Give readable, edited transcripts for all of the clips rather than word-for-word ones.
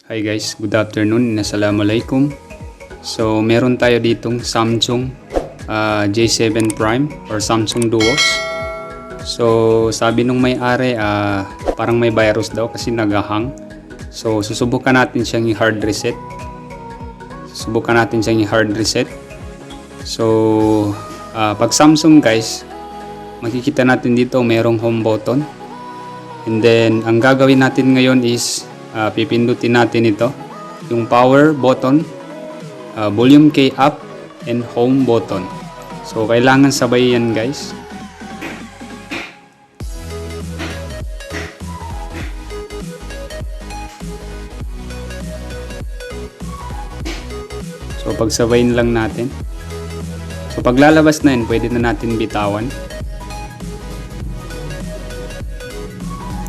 Hi guys, good afternoon and assalamualaikum. So meron tayo ditong Samsung J7 Prime or Samsung Duos. So sabi nung may-ari parang may virus daw kasi nagahang. So susubukan natin siyang i-hard reset. So pag Samsung guys, makikita natin dito merong home button. And then ang gagawin natin ngayon is pipindutin natin ito, yung power button, volume key up, and home button. So kailangan sabay yan guys. So pagsabayin lang natin. So paglalabas na yan, pwede na natin bitawan.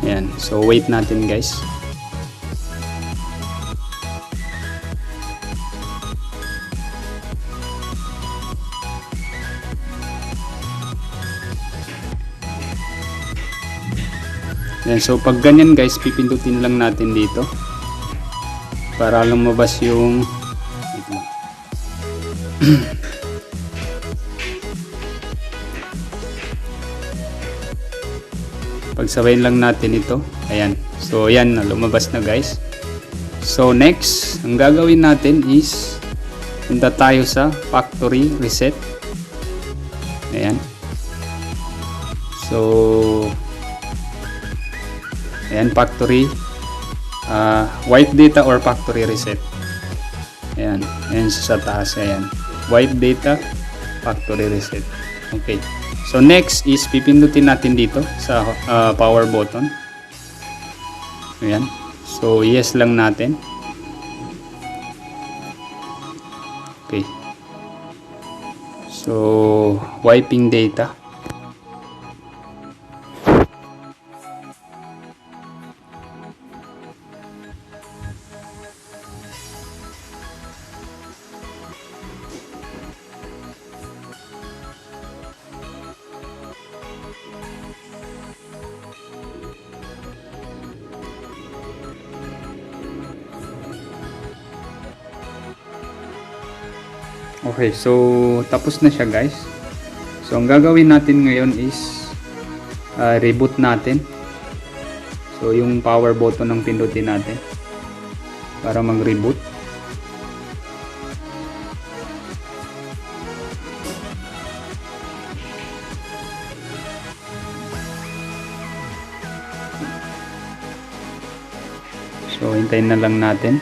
Yan. So wait natin guys. Yan, so pag ganyan guys, pipindutin lang natin dito para lumabas yung pagsabayin lang natin ito. Ayan, so yan, lumabas na guys. So next, ang gagawin natin is punta tayo sa factory reset. Ayan, so ayan, factory wipe data or factory reset. Ayan, ayan sa taas. Ayan, wipe data, factory reset. Okay, so next is pipindutin natin dito sa power button. Ayan, so yes lang natin. Okay, so wiping data. Okay, so tapos na siya guys. So ang gagawin natin ngayon is reboot natin. So yung power button ang pindutin natin para mag-reboot. So hintayin na lang natin.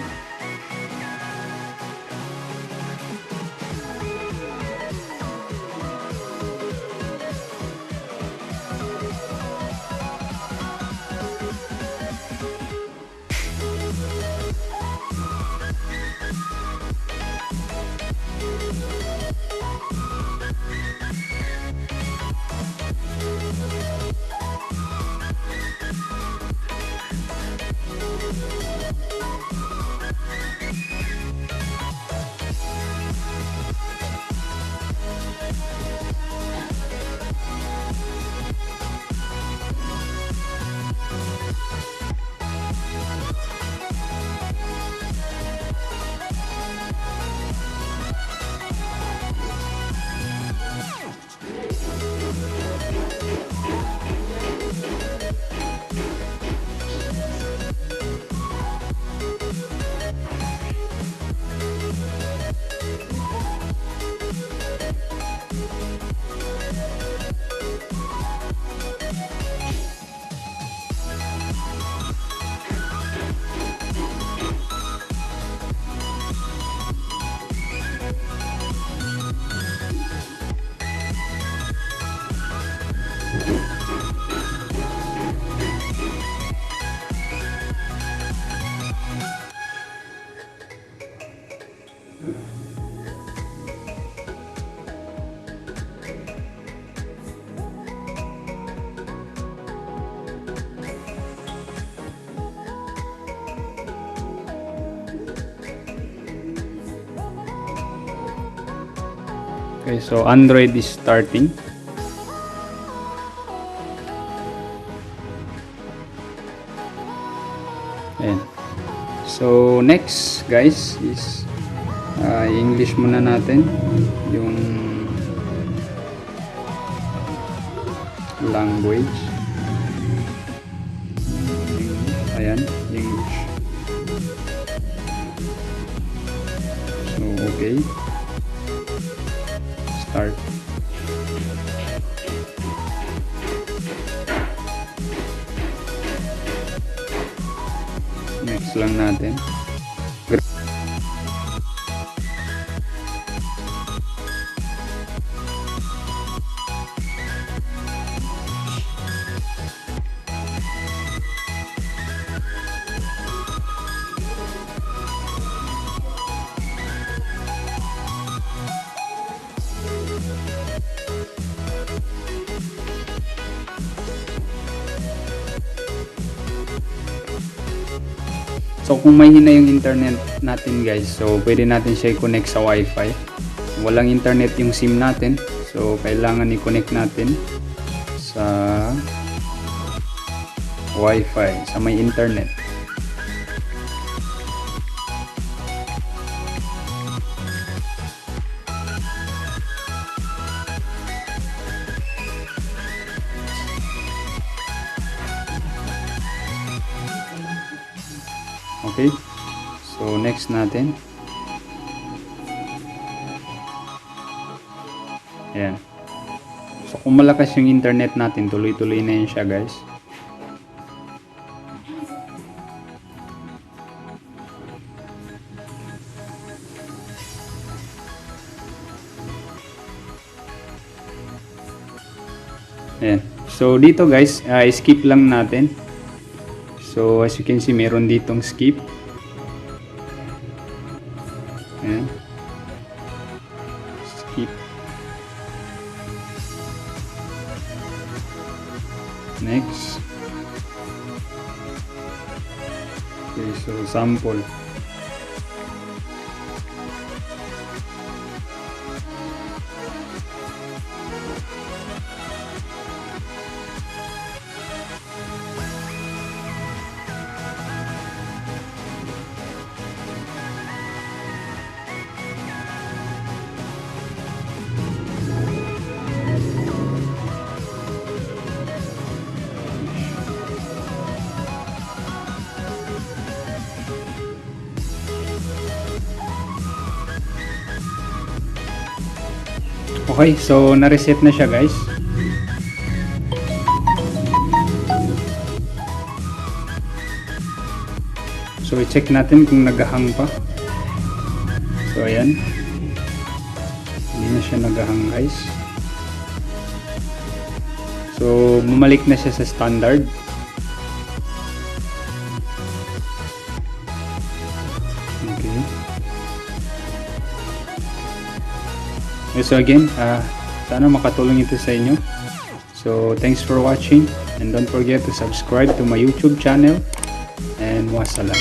Okay, so Android is starting. Ayan. So next guys is English muna natin yung language. Ayan, English. So okay, start. Next lang natin. So kung may hina yung internet natin guys, so pwede natin siya i-connect sa wifi. Walang internet yung SIM natin, so kailangan i-connect natin sa wifi, sa may internet. Okay, so next natin, ayan. So kung malakas yung internet natin, tuloy-tuloy na yun siya guys. Ayan. So dito guys, skip lang natin. So as you can see, meron ditong skip. Ayan. Skip. Next. Okay, so sample. Okay, so na-reset na siya guys. So i-check natin kung nag-hang pa. So ayan, hindi na siya nag-hang guys. So bumalik na siya sa standard. Okay. So again, sana makatulong ito sa inyo. So thanks for watching, and don't forget to subscribe to my YouTube channel, and wassalam.